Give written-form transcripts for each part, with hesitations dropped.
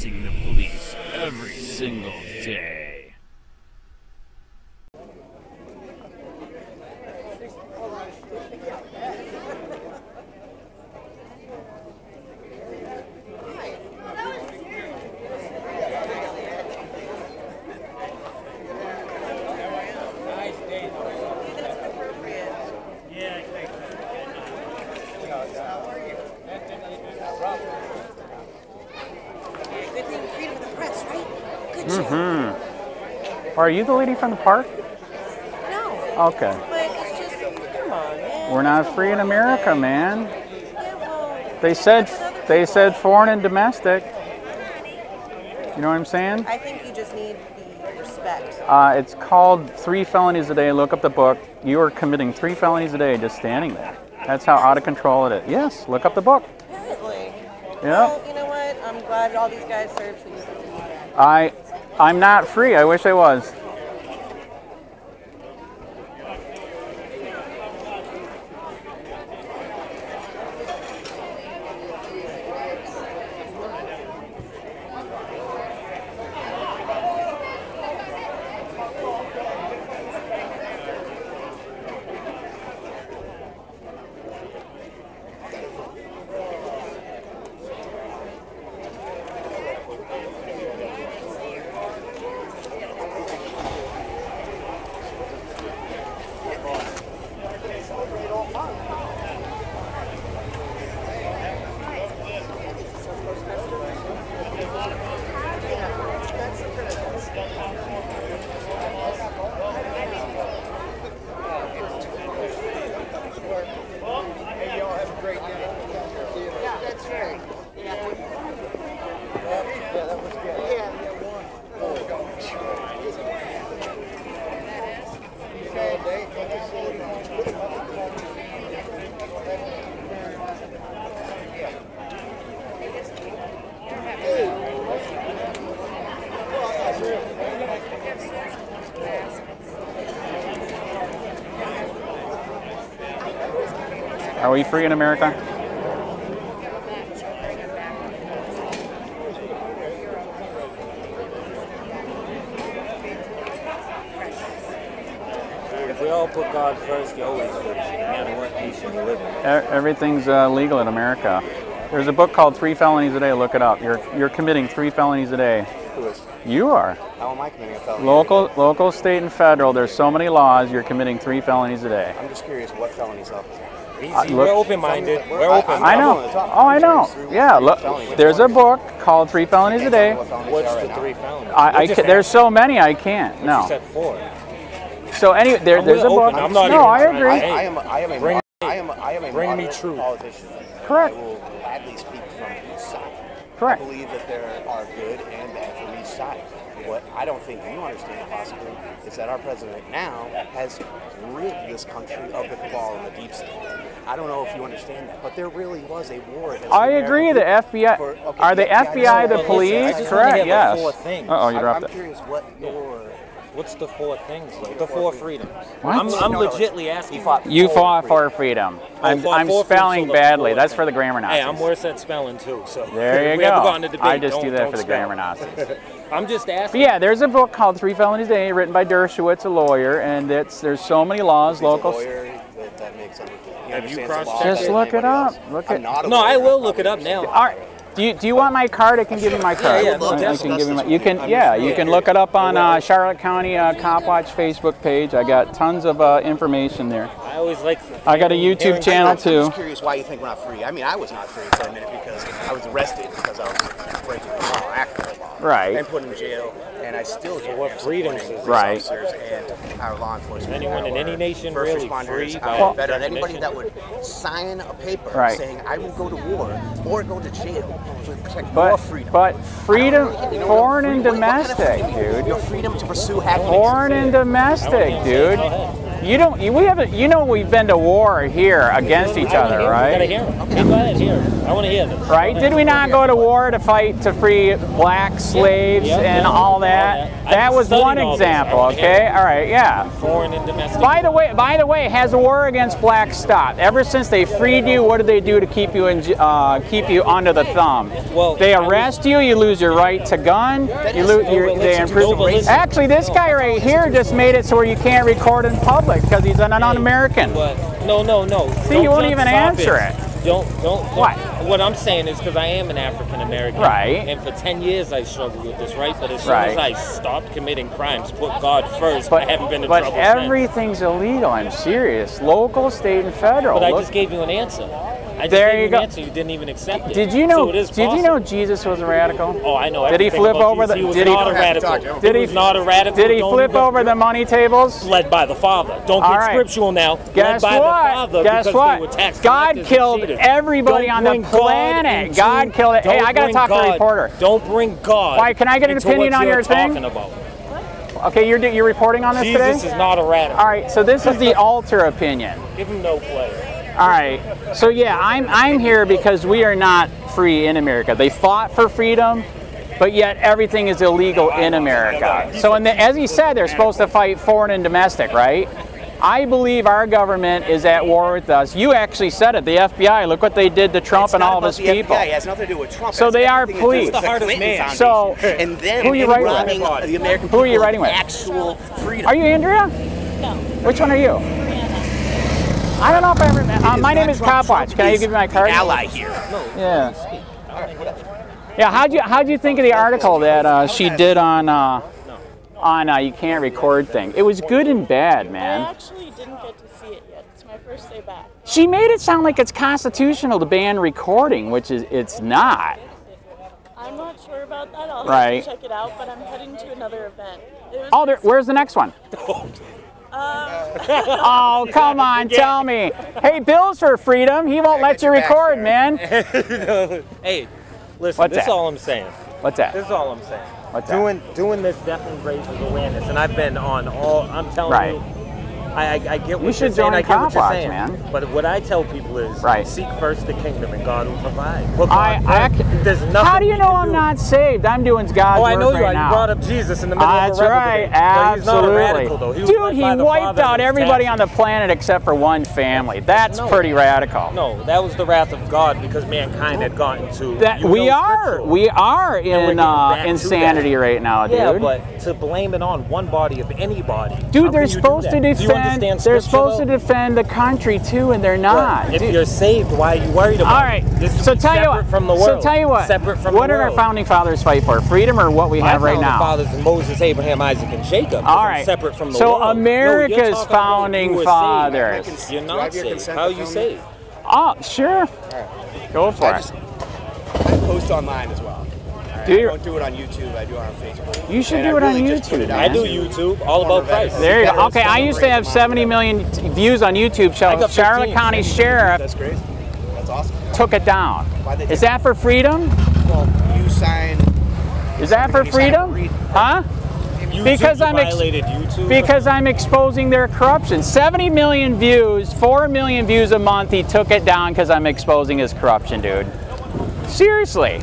facing the police every single day. Are you the lady from the park? No. Okay. But it's just, come on, man. We're not free in America, man. Yeah, well, They said foreign and domestic. You know what I'm saying? I think you just need the respect. It's called 3 felonies a day. Look up the book. You are committing 3 felonies a day just standing there. That's how out of control it is. Yes, look up the book. Apparently. Yep. Well, you know what? I'm glad all these guys serve so you can do that. I'm not free. I wish I was. Are we free in America? If we all put God first, you're always free, no matter what nation you live in. Everything's legal in America. There's a book called 3 felonies a day. Look it up. You're committing 3 felonies a day. Who is? You are. How am I committing a felony? Local, state, and federal. There's so many laws. You're committing 3 felonies a day. I'm just curious what felonies up. Easy. We're open-minded. We're open. I know. Oh, I know. Yeah. Look, there's a book called 3 felonies a day. What's the 3 felonies? There's so many. I can't. No. You said 4. So anyway, there's a book. I'm not no, I agree. I am a bring me truth. Politician. Correct. I will gladly speak from each side. Correct. I believe that there are good and bad from each side. What I don't think you understand possibly is that our president now has rid this country of the cabal and the deep state. I don't know if you understand that, but there really was a war against I agree. The FBI are the FBI the police? Correct. Yes. Uh-oh, you dropped it. I'm curious what your What's the 4 things, though? The 4 freedoms. What? I'm legitimately asking. You fought for freedom. I'm spelling badly. That's for the grammar Nazis. Hey, I'm worse at spelling, too. So there you go. Gotten a debate. I just do that for the grammar Nazis. I'm just asking. But yeah, there's a book called 3 Felonies a Day, written by Dershowitz, a lawyer, and there's so many laws, local. That makes everything. Have you cross-checked? Just look it up. No, I will look it up now. All right. Do you want my card? I can give you my card. Yeah, no, I can give you my. You can look it up on Charlotte County Copwatch Facebook page. I got tons of information there. I always like. I got a YouTube channel too. I'm just curious why you think we're not free. I mean, I was not free for a minute because I was arrested because I was breaking the law, acting the law, right, and put in jail. And I still so what freedoms is right? Officers and our law enforcement. Anyone in any nation first really responders, free? Well, better than anybody that would sign a paper saying I will go to war or go to jail to protect your freedom. But freedom, foreign and domestic, dude. Your freedom to pursue happiness. Foreign and domestic, dude. You don't. We haven't. You know, we've been to war here against each other, right? You gotta hear 'em. Okay, go ahead, hear 'em. I want to hear this. Right? Did we not go to war to fight to free black slaves and all that? That was one example, okay? All right, yeah. Foreign and domestic. By the way, has the war against blacks stopped? Ever since they freed you, what did they do to keep you under the thumb? Well, they arrest you, you lose your right to gun, you lose they imprison. Actually, this guy right here just made it so where you can't record in public because he's an un-American. No. See, you won't even answer it. Don't. What? What I'm saying is because I am an African American. Right. And for 10 years I struggled with this, right? But as soon as I stopped committing crimes, put God first, I haven't been in trouble since. But everything's illegal, I'm serious. Local, state, and federal. But I just gave you an answer. I just gave you an answer. You didn't even accept it. Did you know? So it is did you know Jesus was a radical? Oh, I know. Did he flip over the? He was not a radical. Did he not a radical? Did he flip over the money tables? Led by the Father. Don't get scriptural now. Guess Led by what? the Father Guess because what? they were tax God collectors killed and cheaters. everybody on the planet. God killed it. Hey, I gotta talk to the reporter. Don't bring God. Why? Can I get an opinion on your thing? Okay, you're reporting on this today? Jesus is not a radical. All right, so this is the altar opinion. Give him no play. All right, so yeah, I'm here because we are not free in America. They fought for freedom, but yet everything is illegal in America. So as he said, they're supposed to fight foreign and domestic, right? I believe our government is at war with us. You actually said it, the FBI. Look what they did to Trump and all of his people. It has nothing to do with Trump. So they are police. The heart of man. So and then who are you writing with? The American who are you writing with? Actual freedom. Are you Andrea? No. Which one are you? I don't know if I ever. My name is Copwatch. Can I give you my card? Ally here. Yeah. Yeah. How'd you think of the article that she did on you can't record thing? It was good and bad, man. I actually didn't get to see it yet. It's my first day back. She made it sound like it's constitutional to ban recording, which it's not. I'm not sure about that. I'll have to check it out, but I'm heading to another event. Where's the next one? Oh, come on, tell me. Hey, Bill's for freedom. He won't let you record, man. Hey, listen, this is all I'm saying. What's that? This is all I'm saying. What's that? Doing this definitely raises awareness, and I've been on all, I'm telling you, I get what you're saying, I get what you're saying, man. But what I tell people is, seek first the kingdom and God will provide. There's nothing how do you know I'm not saved? I'm doing God's work I know you right now. You brought up Jesus in the middle of a That's right, absolutely. He's not a radical, though. Dude, he wiped out everybody on the planet except for one family. That's pretty radical. No, that was the wrath of God because mankind had gotten to that. We are in insanity right now, dude. Yeah, but to blame it on one body of anybody. Dude, they're supposed to defend. They're supposed to defend the country too, and they're not. But if you're saved, why are you worried about? All right. So tell you what. From the world. So tell you what. Separate from what the did world. our founding fathers fight for? Freedom or what we have right now? My founding fathers are Moses, Abraham, Isaac, and Jacob. All right. Separate from the world. world. So America's founding fathers. You're not saved. How are you saved? Oh, sure. Go for it. I post online as well. I don't do it on YouTube. I do it on Facebook. You should do it on YouTube. I do YouTube. All about Christ. There you go. Okay, I used to have 70 million views on YouTube. Charlotte County Sheriff. That's crazy. That's awesome. Took it down. Is that for freedom? Well, you sign. Is that for freedom? Huh? Because I'm exposing their corruption. 70 million views, 4 million views a month. He took it down because I'm exposing his corruption, dude. Seriously.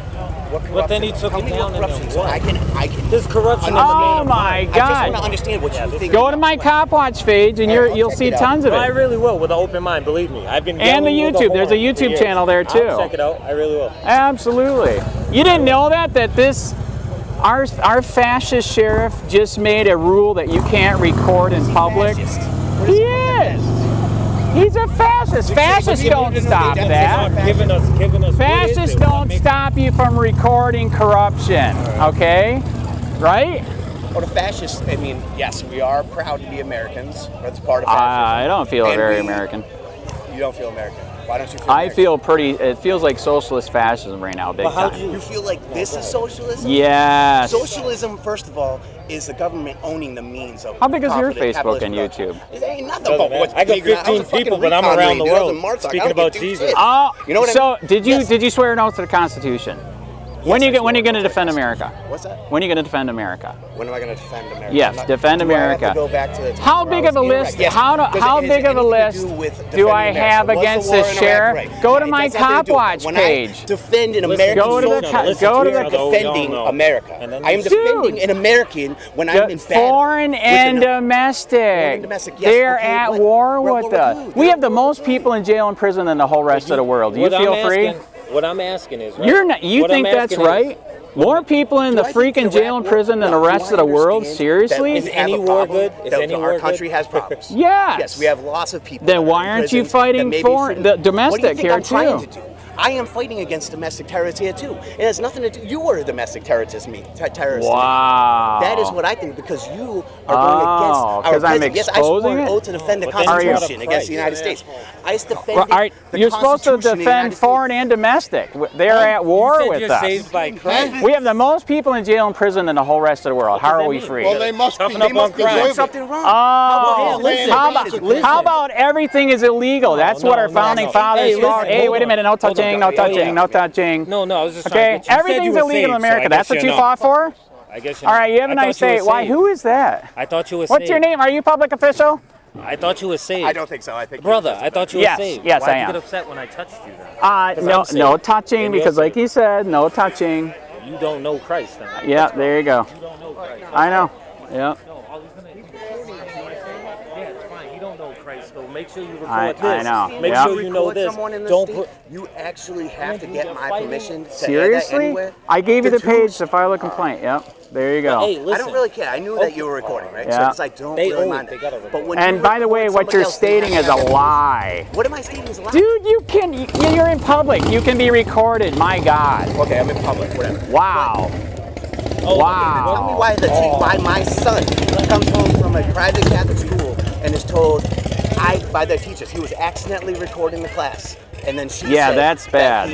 But then he took it down and then what? I can. There's corruption. Oh my God! I just want to understand what you think. Go to my Copwatch page and you'll see tons of it. I really will, with an open mind. Believe me, I've been. And the YouTube. There's a YouTube channel there too. I'll check it out. I really will. Absolutely. You didn't know that this. Our fascist sheriff just made a rule that you can't record in public. He is. He's a fascist. Fascists don't stop that. Fascists don't stop you from recording corruption. Okay? Right? Well, the fascists, I mean, yes, we are proud to be Americans. That's part of fascism. I don't feel very American. You don't feel American. Why don't you feel American? I feel pretty, it feels like socialist fascism right now, big time. You feel like this is socialism? Yes. Socialism, first of all, is the government owning the means of. How big is your Facebook and YouTube? It ain't nothing about what's I got 15 people, but I'm around the world speaking about Jesus. Oh, you know what I mean? Did you swear an oath to the Constitution? When are you going to defend America? What's that? When are you going to defend America? When am I going to defend America? Yes, defend America. I have to go back to the time how where big I of a was list? in Iraq? Yes. How big of a list do I have against the sheriff? Go to my Copwatch page. Defend an American. Go to the defending America. I am defending an American when I'm in battle. Foreign and domestic. They're at war with us. We have the most people in jail and prison than the whole rest of the world. Do you feel free? What I'm asking is, right? You're not. You think that's right? More people in the freaking jail and prison than the rest of the world? Seriously? Is any war good? Our country has problems. Yes. Yes, we have lots of people. Then why aren't you fighting for the domestic here too? I am fighting against domestic terrorists here too. It has nothing to do. You are a domestic terrorist. Wow. That is what I think, because you are going against our president. Yes, I swore an oath to defend the Constitution against the United States. I defend You're supposed to defend foreign and domestic. They're at war with us. Saved by Christ. We have the most people in jail and prison than the whole rest of the world. How are we free? Well, they must be doing something wrong. How about everything is illegal? That's what our founding fathers thought. Hey, wait a minute, no touching. No touching, no touching. No, I was just okay. Everything's illegal in America. So that's what you fought for? I guess. All right, you have a nice day. Why? Who is that? I thought you were. What's your name? Are you a public official? I thought you were saved. I don't think so. I think. Brother, I thought you were saved. Yes, Why I am. did you get upset when I touched you then? No touching, because like he said, no touching. You don't know Christ then. Yeah, there you go. You don't know Christ. I know. Yeah. So make sure you record this. I know. Make sure you know this. Don't put. You actually have to get my permission to Seriously? I gave you the page to file a complaint. Yep. There you go. Hey, listen. I don't really care. I knew that you were recording, right? Yeah. So I don't really mind it. But when and by the way, what you're stating is a lie. What am I stating is a lie? Dude, you're in public. You can be recorded. My God. Okay, I'm in public. Whatever. Wow. Wow. Tell me why my son comes home from a private Catholic school and is told by their teachers he was accidentally recording the class, and then she said that's bad.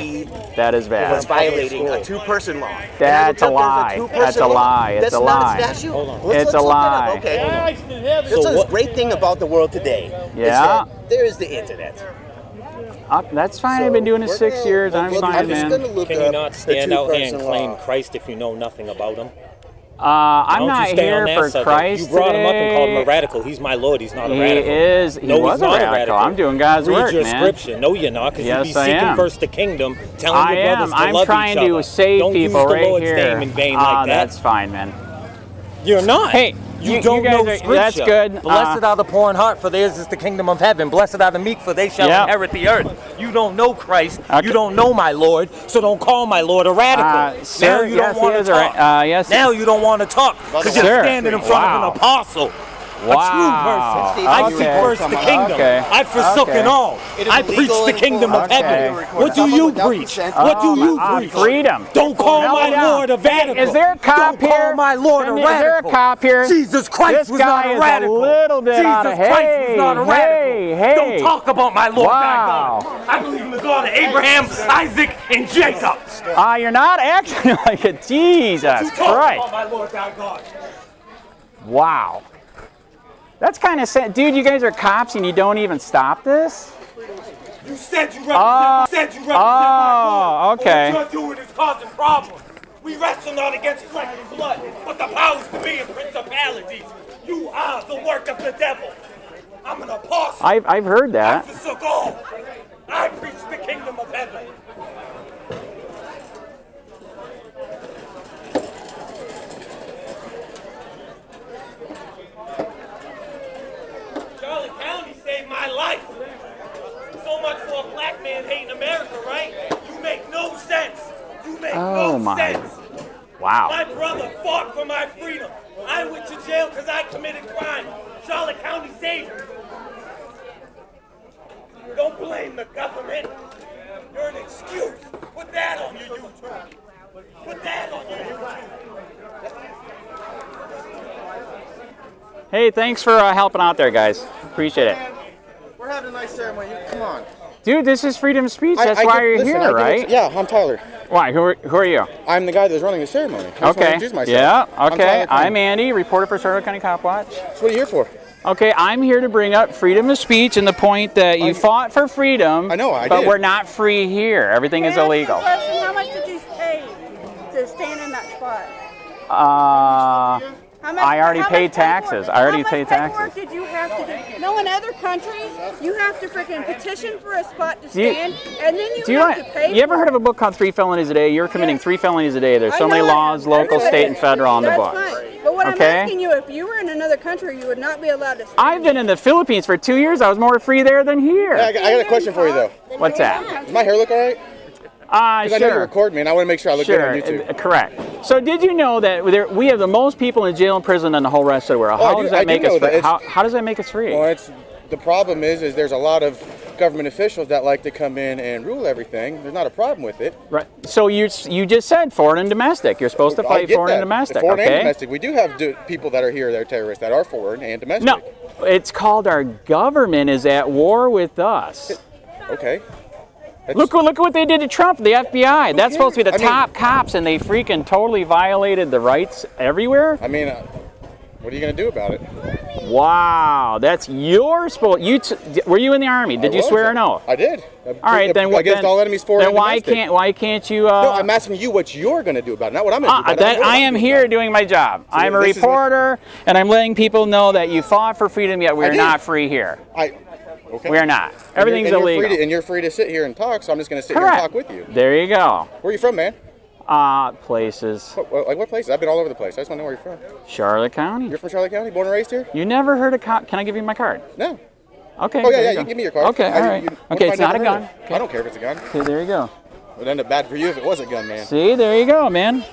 That is bad. Was violating a two-person law. That's a lie. That's a lie. It's a lie. That's not a statute. It's a lie. Okay. This is the great thing about the world today. Yeah. Is that there is the internet. That's fine. I've been doing it 6 years. I'm fine, man. Can you not stand out here and claim Christ if you know nothing about him? I'm not here for Christ. You brought him up and called him a radical. He's my Lord. He's not a radical. He was a radical. I'm doing God's work, man. Read your scripture. No, you're not, because you'd be seeking first the kingdom, telling your brothers to love each other. I'm trying to save people right here. Don't use the Lord's name in vain like that. That's fine, man. You're not. Hey, you don't know scripture. That's good. Blessed are the poor in heart, for theirs is the kingdom of heaven. Blessed are the meek, for they shall inherit the earth. You don't know Christ. You don't know my Lord, so don't call my Lord a radical. Sir, now you don't want to talk. Now you don't want to talk because you're standing in front of an apostle. A true person. I seek first the kingdom. I forsook all. I preach the kingdom of heaven. What do you preach? What do you preach? Freedom. Don't call my Lord a radical. Is there a cop here? Don't call my Lord a radical. Is there a cop here? Jesus Christ was not a radical. A little bit Jesus Christ was not a radical. Don't talk about my Lord thy God. I believe in the God of Abraham, Isaac, and Jacob. You're not acting like it. Jesus Christ. About my Lord thy God. Wow. That's kind of sad. Dude, you guys are cops and you don't even stop this? You said you represent my Lord. Okay. What you're doing is causing problems. We wrestle not against flesh and blood, but the powers to be and principalities. You are the work of the devil. I'm an apostle. I've heard that. I forsook all. I preach the kingdom of heaven. Saved my life. So much for a black man hating America, right? You make no sense. You make no sense. Wow. My brother fought for my freedom. I went to jail because I committed crime. Charlotte County saved me. Don't blame the government. You're an excuse. Put that on your YouTube. Put that on your YouTube. Hey, thanks for helping out there, guys. Appreciate it. We're having a nice ceremony. Come on. Dude, this is freedom of speech. That's why you're here, right? Yeah, I'm Tyler. Why? Who are you? I'm the guy that's running the ceremony. I just want to introduce myself. Yeah, okay. I'm Andy, reporter for Charlotte County Copwatch. So what are you here for? Okay, I'm here to bring up freedom of speech and the point that you fought for freedom. I know, I but did. we're not free here. Everything is illegal. How much did you pay? that spot? I already paid taxes. I already paid taxes. How much paperwork did you have to do? No, in other countries, you have to freaking petition for a spot to stand, and then you have to pay. You ever heard of a book called 3 Felonies a Day? You're committing 3 felonies a day. There's so many laws, local, state, and federal on the book. But what I'm asking you, if you were in another country, you would not be allowed to stand. I've been in the Philippines for 2 years. I was more free there than here. Yeah, I got a question for you, though. What's that? Does my hair look all right? Sure. I know you record me, and I want to make sure I look good on YouTube. Correct. So did you know that we have the most people in jail and prison than the whole rest of the world? How does that make us free? How does that make us free? Well, the problem is there's a lot of government officials that like to come in and rule everything. There's not a problem with it. Right. So you just said foreign and domestic. You're supposed to fight foreign and domestic. Foreign and domestic. We do have people that are here that are terrorists that are foreign and domestic. No, it's called our government is at war with us. Okay. Look at what they did to Trump, the FBI. That's supposed to be the top cops, and they freaking totally violated the rights everywhere. I mean, what are you going to do about it? Wow, that's your sport. Were you in the Army? Did you swear or no? I did. All right, then against all enemies, foreign and domestic. Why can't you? No, I'm asking you what you're going to do about it, not what I'm going to do about it. I am here doing my job. So I'm a reporter, and I'm letting people know that you fought for freedom, yet we're not free here. Okay. We're not. Everything's illegal. And you're free to sit here and talk, so I'm just going to sit here and talk with you. There you go. Where are you from, man? Places. What places? I've been all over the place. I just want to know where you're from. Charlotte County. You're from Charlotte County? Born and raised here? You never heard of Can I give you my card? No. Okay. Oh, yeah, you can give me your card. Okay, all right. Okay, it's not a gun. I don't care if it's a gun. Okay, there you go. It would end up bad for you if it was a gun, man. See, there you go, man.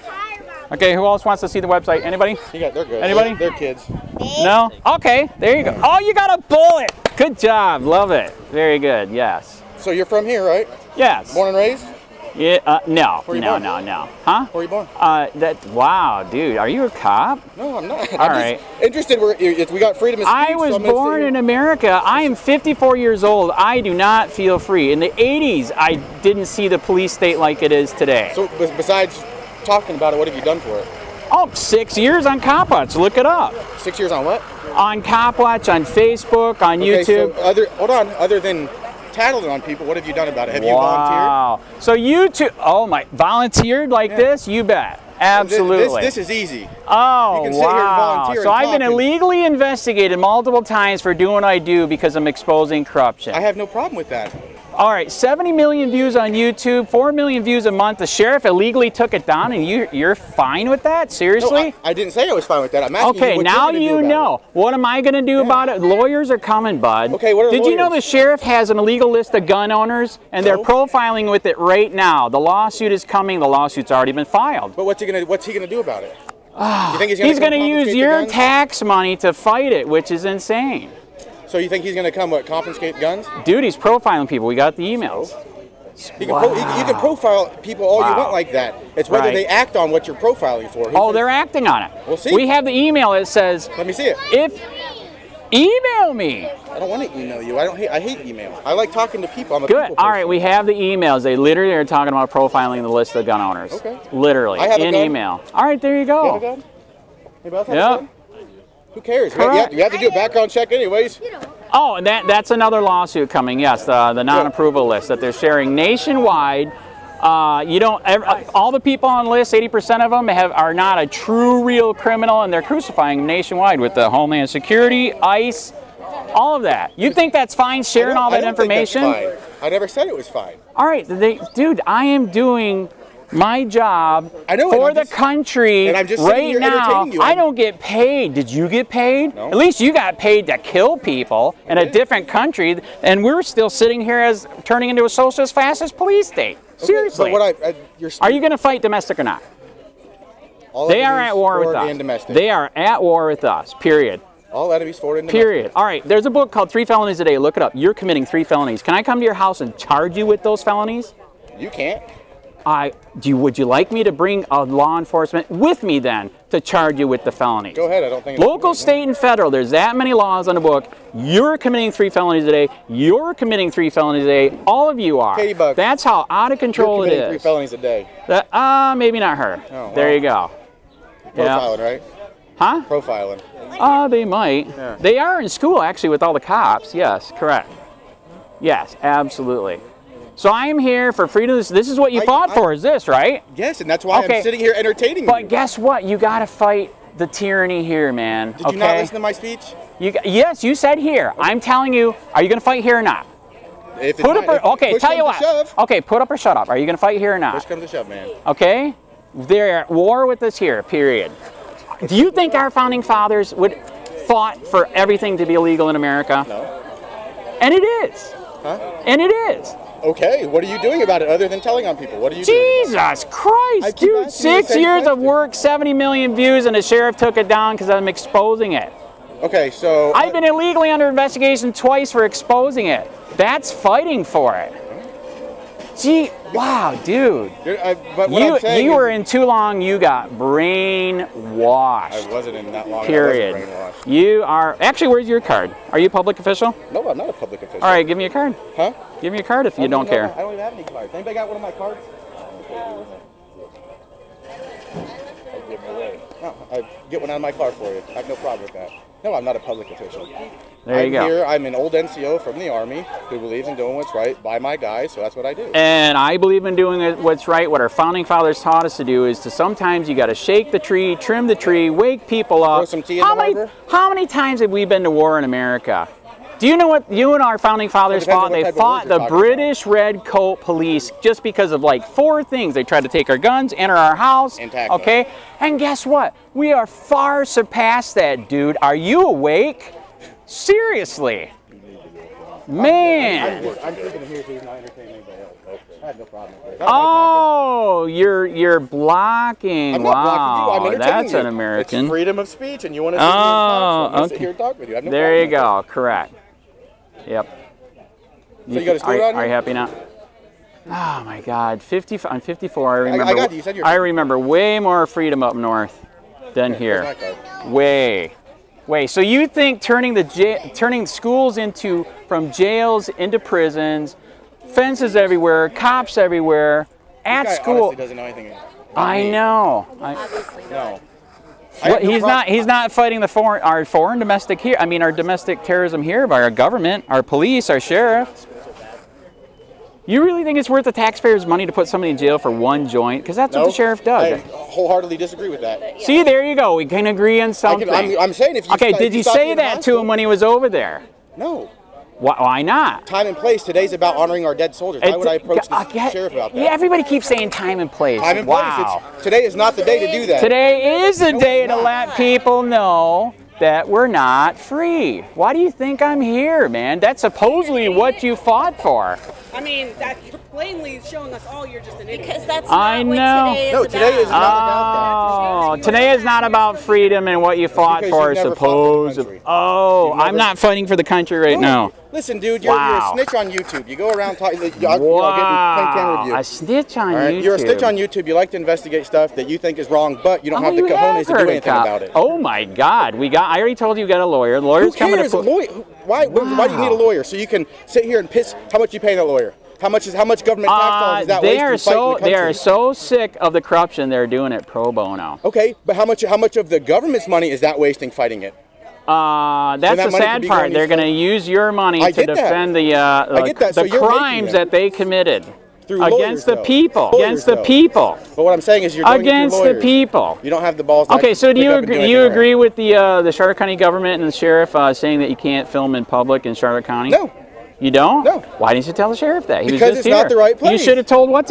Okay, who else wants to see the website? Anybody? They're good. Anybody? They're kids. No? Okay, there you go. Oh, you got a bullet. Good job. Love it. Very good. Yes. So you're from here, right? Yes. Born and raised? Yeah. No. Where you born? No. Huh? Where are you born? Wow, dude. Are you a cop? No, I'm not. All right. Interested. We got freedom of speech. I was born in America. I am 54 years old. I do not feel free. In the 80s, I didn't see the police state like it is today. So besides talking about it, what have you done for it? Oh, 6 years on Copwatch. Look it up. 6 years on what? On Copwatch, on Facebook, on YouTube. So other than tattling on people, what have you done about it? Have you volunteered? So YouTube, volunteered like this? You bet. Absolutely. This is easy. Oh, you can sit here and volunteer so I've been illegally investigated multiple times for doing what I do because I'm exposing corruption. I have no problem with that. All right, 70 million views on YouTube, 4 million views a month. The sheriff illegally took it down, and you're fine with that? Seriously? No, I didn't say I was fine with that. I'm asking you what now you're you know. What am I going to do about it? Lawyers are coming, bud. Okay, what are Did you know the sheriff has an illegal list of gun owners, and they're profiling with it right now? The lawsuit is coming. The lawsuit's already been filed. But what's he gonna do about it? You think he's going to use your tax money to fight it, which is insane. So you think he's going to come, confiscate guns? Dude, he's profiling people. We got the emails. You can profile people all you want like that. It's whether they act on what you're profiling for. They're acting on it. We'll see. We have the email that says... Let me see it. Email me. I don't want to email you. I hate emails. I like talking to people. I'm a Good. people person. All right, we have the emails. They literally are talking about profiling the list of gun owners. Okay. Literally. I have a gun. Email. All right, there you go. You have a gun? Anybody else have a gun? Who cares? You have to do a background check anyways. Oh, and that's another lawsuit coming. Yes, the non-approval list that they're sharing nationwide. All the people on the list, 80% of them are not a true, real criminal, and they're crucifying nationwide with the Homeland Security, ICE, all of that. You think that's fine sharing all that information? I think that's fine. I never said it was fine. All right, dude, I am doing my job for the country right now. I don't get paid. Did you get paid? No. At least you got paid to kill people in a different country, and we're still sitting here as turning into a socialist, fascist police state. Seriously. Are you going to fight domestic or not? They are at war with us. They are at war with us, period. All enemies, foreign and domestic. Period. All right, there's a book called 3 Felonies a Day. Look it up. You're committing 3 felonies. Can I come to your house and charge you with those felonies? You can't. Would you like me to bring a law enforcement with me then to charge you with the felonies? Go ahead. I don't think local, state, and federal. There's that many laws on the book. You're committing 3 felonies a day. You're committing 3 felonies a day. All of you are. Katie Buck. That's how out of control it is. 3 felonies a day. Maybe not her. Oh, well, there you go. Profiling, right? Huh? Profiling. They might. Yeah. They are in school actually with all the cops. Yes, correct. Yes, absolutely. So I am here for freedom. This is what you fought for, is this, right? Yes, and that's why I'm sitting here entertaining you. But guess what? You got to fight the tyranny here, man. Did you not listen to my speech? Yes, you said here. I'm telling you, are you going to fight here or not? If put up or, okay, tell you what. Shove, okay, put up or shut up. Are you going to fight here or not? Push comes to shove, man. Okay? They're at war with us here, period. Do you think our founding fathers would fought for everything to be illegal in America? No. And it is. Huh? And it is. Okay, what are you doing about it other than telling on people? What are you doing? Jesus Christ, dude. 6 years of work, 70 million views, and the sheriff took it down because I'm exposing it. Okay, so... I've been illegally under investigation twice for exposing it. That's fighting for it. Gee, wow, dude. But what I'm saying you were in too long, you got brainwashed. I wasn't in that long. Period. I wasn't brainwashed. You are... Actually, where's your card? Are you a public official? No, I'm not a public official. All right, give me a card. Huh? Give me your card if you don't care. I don't even have any cards. Anybody got one of my cards? No, I get one out of my car for you. I have no problem with that. No, I'm not a public official. There you go. I'm an old NCO from the Army who believes in doing what's right by my guys, so that's what I do. And I believe in doing what's right. What our founding fathers taught us to do is to sometimes you got to shake the tree, trim the tree, wake people up. Throw some tea in the harbor? How many times have we been to war in America? Do you know what you and our founding fathers fought? They fought the British Red Coat Police just because of like 4 things. They tried to take our guns, enter our house, okay? And guess what? We are far surpassed that, dude. Are you awake? Seriously. Man. I'm freaking here so he's not entertaining anybody else. I have no problem with it. Oh, you're blocking. I'm not blocking you. I'm entertaining that's an American. It's freedom of speech, and you want to sit here and talk, so I'm sit here and talk with you. I have no there you problem go. Correct. Yep. So you got a story on Are you happy now? Oh my God, I'm 54. I remember. I got you. You said you're I remember way more freedom up north than here. Way. So you think turning schools from jails into prisons, fences everywhere, cops everywhere, at this guy school? honestly doesn't know anything. I know. No. He's not fighting our domestic here. I mean, our domestic terrorism here by our government, our police, our sheriff. You really think it's worth the taxpayers' money to put somebody in jail for 1 joint? Because that's what the sheriff does. I wholheartedly disagree with that. See, there you go. We can agree on something. I'm saying if you did you say that to him when he was over there? No. Why not? Time and place. Today's about honoring our dead soldiers. Why would I approach the sheriff about that? Yeah, everybody keeps saying time and place. Time and place. Today is not the day to do that. Today is the day to let people know that we're not free. Why do you think I'm here, man? That's supposedly what you fought for. I mean, you're plainly showing us all you're just an idiot. Because that's not what today is about. Today is not about that. Today is not about freedom and what you fought for, supposedly. I'm not fighting for the country right now. Listen, dude, you're a snitch on YouTube. You go around talking, getting camera review. A snitch on YouTube. You're a snitch on YouTube. You like to investigate stuff that you think is wrong, but you don't have the cojones to do anything about it. Oh my God, I already told you got a lawyer. The lawyer's coming to. Why do you need a lawyer? So you can sit here and piss. How much you paying that lawyer? How much government tax dollars is that wasting fighting the country? They are so sick of the corruption. They're doing it pro bono. Okay, but how much of the government's money is that wasting fighting it? That's the sad part. They're going to use your money to defend the crimes that they committed against the people. Against the people. But what I'm saying is you're doing against the people. You don't have the balls. Okay, so do you agree with the Charlotte County government and the sheriff saying that you can't film in public in Charlotte County? No. You don't? No. Why didn't you tell the sheriff that? Because it's not the right place. You should have told when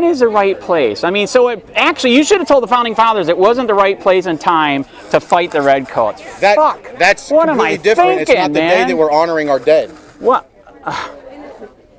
is the right place? I mean, actually, you should have told the founding fathers it wasn't the right place and time to fight the redcoats. Fuck. That's what am I different. thinking, it's not the day that we're honoring our dead. What?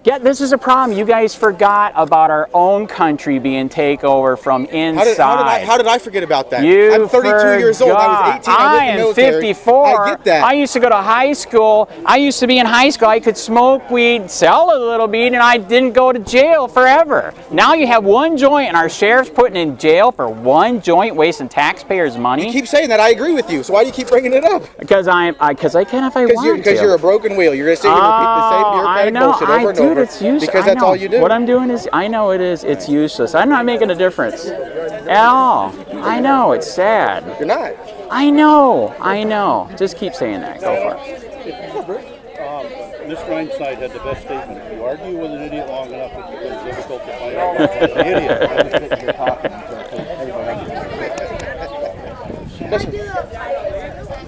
This is a problem. You guys forgot about our own country being taken over from inside. How did I forget about that? I'm 32 years old. I was 18. I am 54. I get that. I used to go to high school. I used to be in high school. I could smoke weed, sell a little weed, and I didn't go to jail forever. Now you have 1 joint, and our sheriff's putting in jail for 1 joint, wasting taxpayers' money. You keep saying that. I agree with you. So why do you keep bringing it up? Because I can if I want to. Because you're a broken wheel. You're going to sit here and repeat the same bureaucratic bullshit over and over. It's useless. Because that's all you do. What I'm doing is, I know it's useless. I'm not making a difference at all. I know, it's sad. You're not. I know. Just keep saying that. Go for it. This grind site had the best statement. If you argue with an idiot long enough, it becomes difficult to fight against the idiot.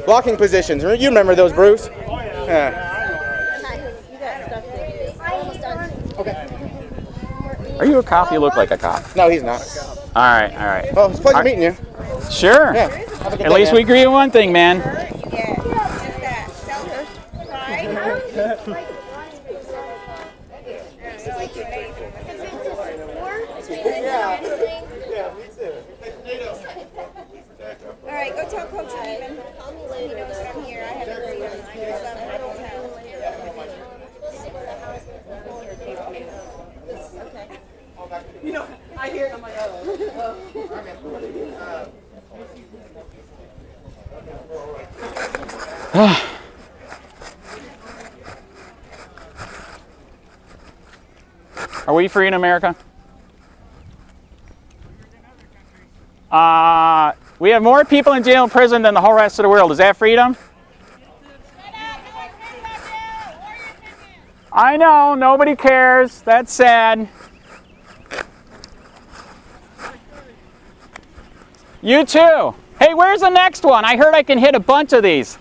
Blocking positions. You remember those, Bruce? Yeah. Are you a cop? You look like a cop. No, he's not. All right, all right. Well, it's a pleasure meeting you. Sure. Yeah. At least we agree on one thing, man. All right, go tell Coach Neiman. He knows that I'm here. I haven't seen him. I don't have. Okay. You know, I hear it. I'm like, Are we free in America? We have more people in jail and prison than the whole rest of the world. Is that freedom? I know, nobody cares. That's sad. You too. Hey, where's the next one? I heard I can hit a bunch of these.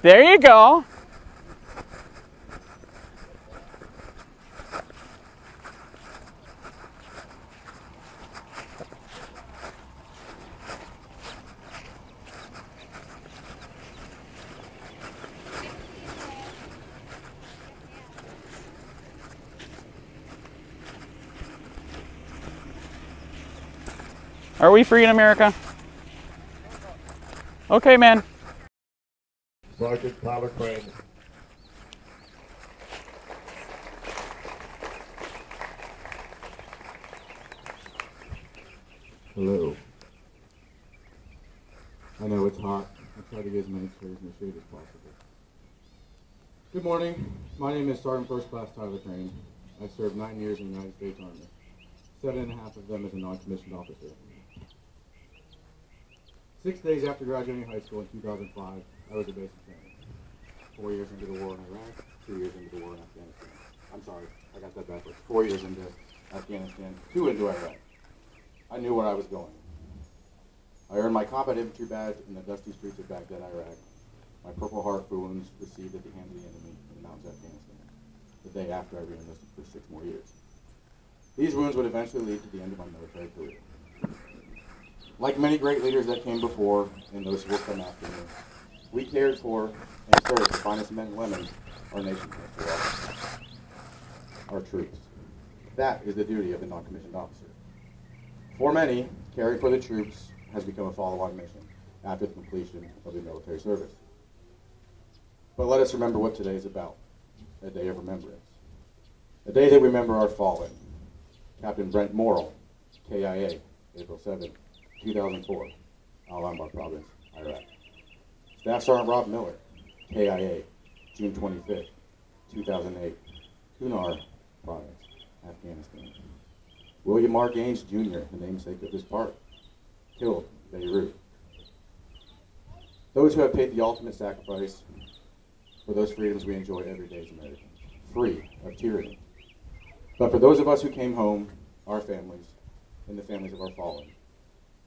There you go. Are we free in America? Okay, man. Sergeant Tyler Crane. Hello. I know it's hot. I'll try to get as many chairs in the shade as possible. Good morning. My name is Sergeant First Class Tyler Crane. I served 9 years in the United States Army. 7.5 of them as a non-commissioned officer. 6 days after graduating high school in 2005, I was a basic training. 4 years into the war in Iraq, 2 years into the war in Afghanistan. I'm sorry, I got that backwards. 4 years into Afghanistan, 2 into Iraq. I knew where I was going. I earned my combat infantry badge in the dusty streets of Baghdad, Iraq. My Purple Heart for wounds received at the hands of the enemy in the mountains of Afghanistan, the day after I re-enlisted for 6 more years. These wounds would eventually lead to the end of my military career. Like many great leaders that came before, and those who will come after me, we cared for and served the finest men and women our nation has to offer. Our troops. That is the duty of the non-commissioned officer. For many, caring for the troops has become a follow-on mission after the completion of the military service. But let us remember what today is about, a day of remembrance. A day that we remember our fallen. Captain Brent Morrill, KIA, April 7, 2004, Al-Anbar Province, Iraq. Staff Sergeant Rob Miller, KIA, June 25, 2008, Kunar Province, Afghanistan. William R. Gaines Jr., the namesake of this park, killed in Beirut. Those who have paid the ultimate sacrifice for those freedoms we enjoy every day as Americans, free of tyranny. But for those of us who came home, our families, and the families of our fallen,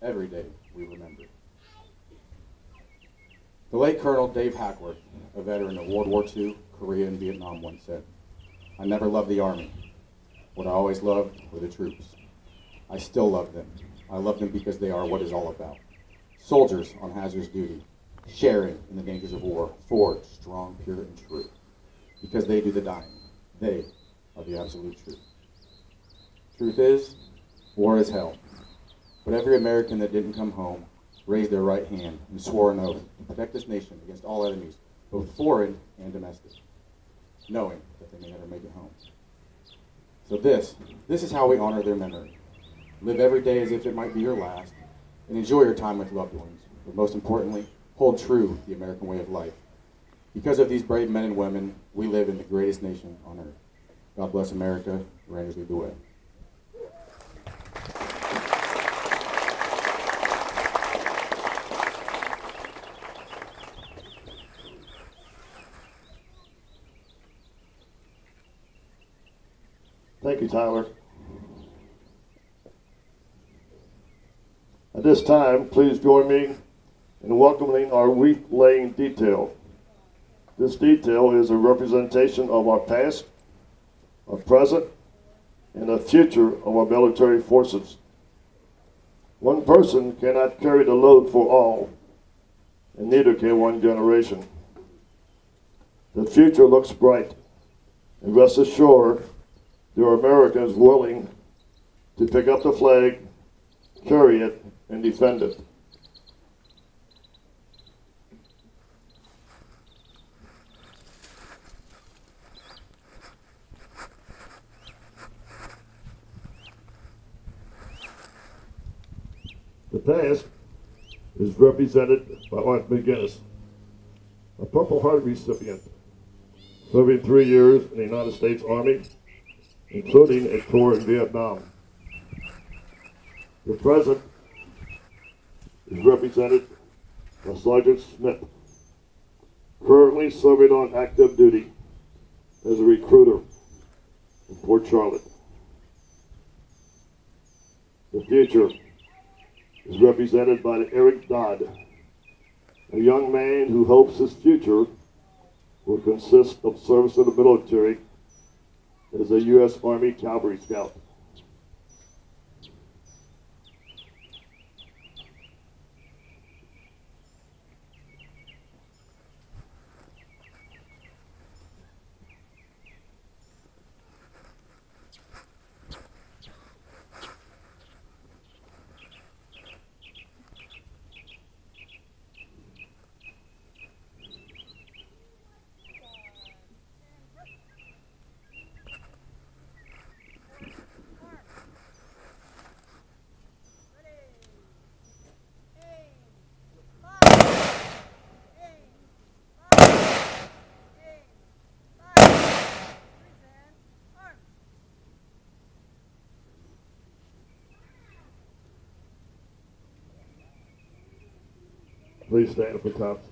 every day we remember. The late Colonel Dave Hackworth, a veteran of World War II, Korea, and Vietnam, once said, "I never loved the Army. What I always loved were the troops. I still love them. I love them because they are what it's all about. Soldiers on hazardous duty, sharing in the dangers of war, forged, strong, pure, and true. Because they do the dying. They are the absolute truth. Truth is, war is hell. But every American that didn't come home raised their right hand and swore an oath to protect this nation against all enemies, both foreign and domestic, knowing that they may never make it home. So this is how we honor their memory. Live every day as if it might be your last, and enjoy your time with loved ones. But most importantly, hold true the American way of life. Because of these brave men and women, we live in the greatest nation on earth. God bless America. Rangers lead the way. Thank you, Tyler. At this time, please join me in welcoming our wreath-laying detail. This detail is a representation of our past, our present, and the future of our military forces. One person cannot carry the load for all, and neither can one generation. The future looks bright, and rest assured, there are Americans willing to pick up the flag, carry it, and defend it. The past is represented by Art McGinnis, a Purple Heart recipient, serving 3 years in the United States Army, including a tour in Vietnam. The present is represented by Sergeant Smith, currently serving on active duty as a recruiter in Port Charlotte. The future is represented by Eric Dodd, a young man who hopes his future will consist of service in the military as a U.S. Army Cavalry Scout. Please stand for tops.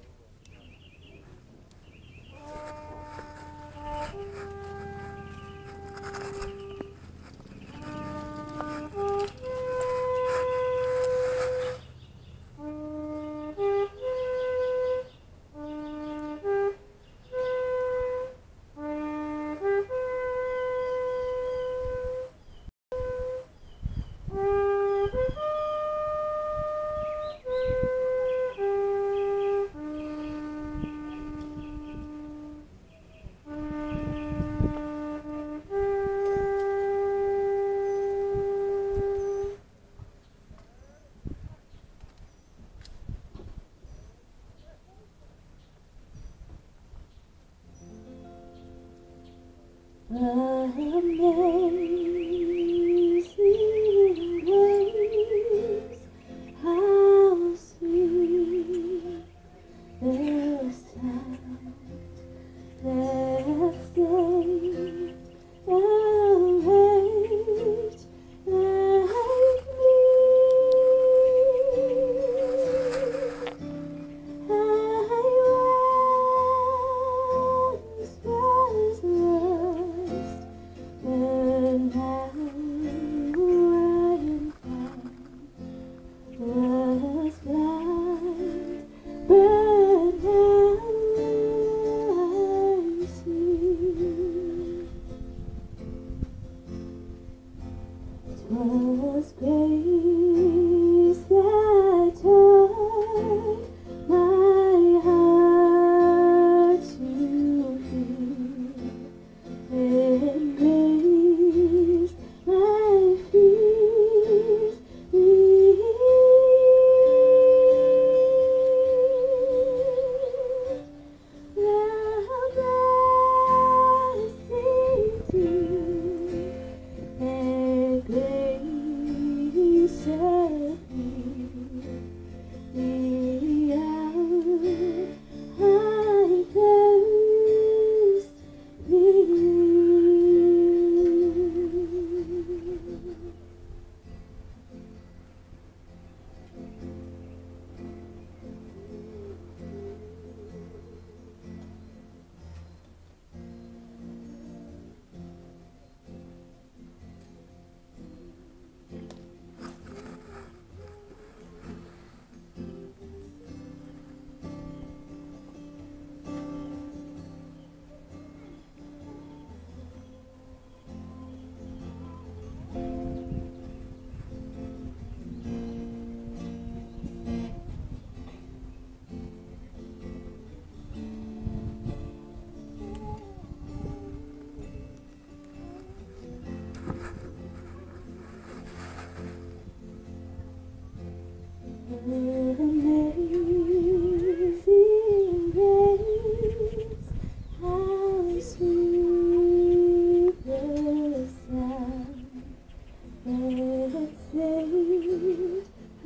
Amazing grace, how sweet the sound that saved a wretch like me. I once was lost, but now I am found. Was blind, but now I see. 'Twas grace that taught my heart to beat, and grace my fears relieved. Thou blessed deep and grace of thee. Amazing grace, how sweet the sound that saved a wretch like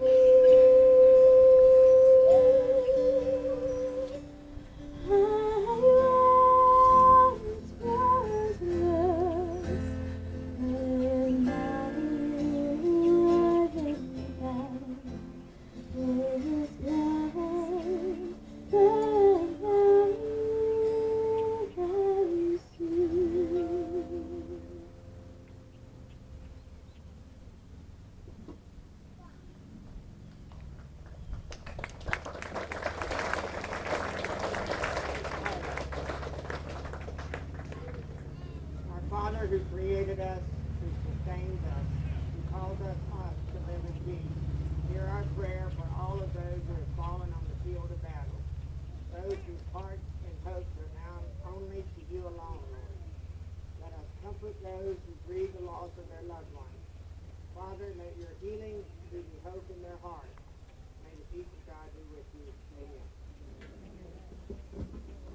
me. I once was lost, but now I am found. This blind, but now I see. Our Father who created us, who sustains us, who calls us to live in peace, hear our prayer for all of those who have fallen on the field of battle, those whose hearts and hopes are now only to you alone, Lord. Let us comfort those who grieve the loss of their loved ones. Father, let your healing be the hope in their hearts. May the peace of God be with you.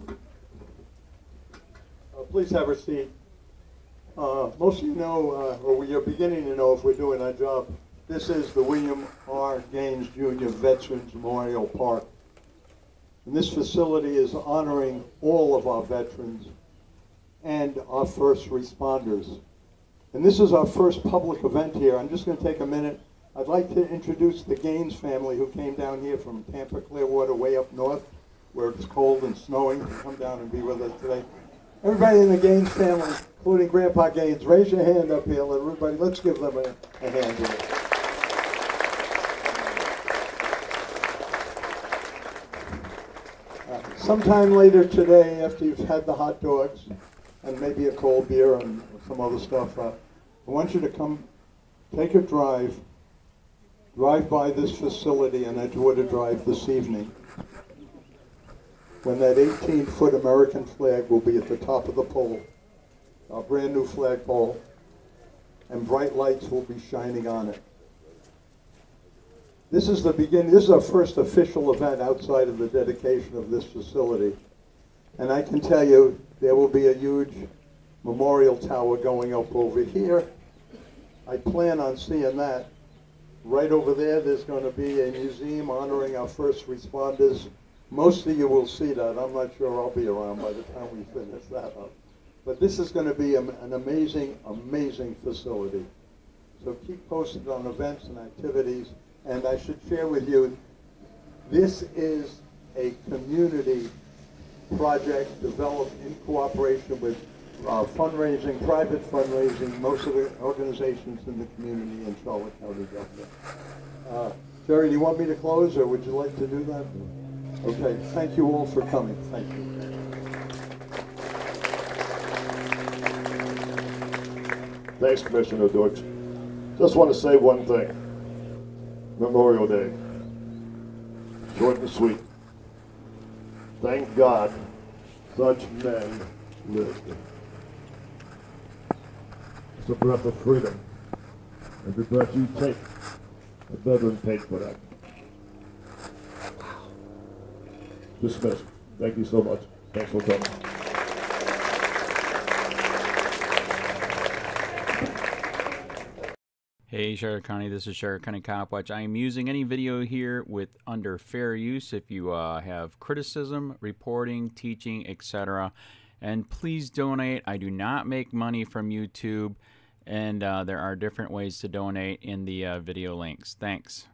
Amen. Please have a seat. Most of you know, or you're beginning to know if we're doing our job, this is the William R. Gaines Jr. Veterans Memorial Park. And this facility is honoring all of our veterans and our first responders. And this is our first public event here. I'm just going to take a minute. I'd like to introduce the Gaines family who came down here from Tampa, Clearwater, way up north, where it's cold and snowing, to come down and be with us today. Everybody in the Gaines family, including Grandpa Gaines, raise your hand up here. Everybody, let's give them a hand here. Sometime later today, after you've had the hot dogs and maybe a cold beer and some other stuff, I want you to come take a drive by this facility in Edgewater Drive this evening, when that 18-foot American flag will be at the top of the pole, our brand new flagpole, and bright lights will be shining on it. This is the beginning. This is our first official event outside of the dedication of this facility. And I can tell you there will be a huge memorial tower going up over here. I plan on seeing that. Right over there, there's going to be a museum honoring our first responders. Most of you will see that. I'm not sure I'll be around by the time we finish that up. But this is going to be an amazing, amazing facility. So keep posted on events and activities. And I should share with you, this is a community project developed in cooperation with fundraising, private fundraising, most of the organizations in the community in Charlotte County government. Jerry, do you want me to close, or would you like to do that? Okay, thank you all for coming. Thank you. Thanks, Commissioner Deutsch. Just want to say one thing. Memorial Day. Short and sweet. Thank God such men lived. It's a breath of freedom. Every breath you take, a veteran paid for that. Dismissed. Thank you so much. Thanks for coming. Hey Charlotte County, this is Charlotte County Copwatch. I am using any video here with under fair use if you have criticism, reporting, teaching, etc. And please donate. I do not make money from YouTube, and there are different ways to donate in the video links. Thanks.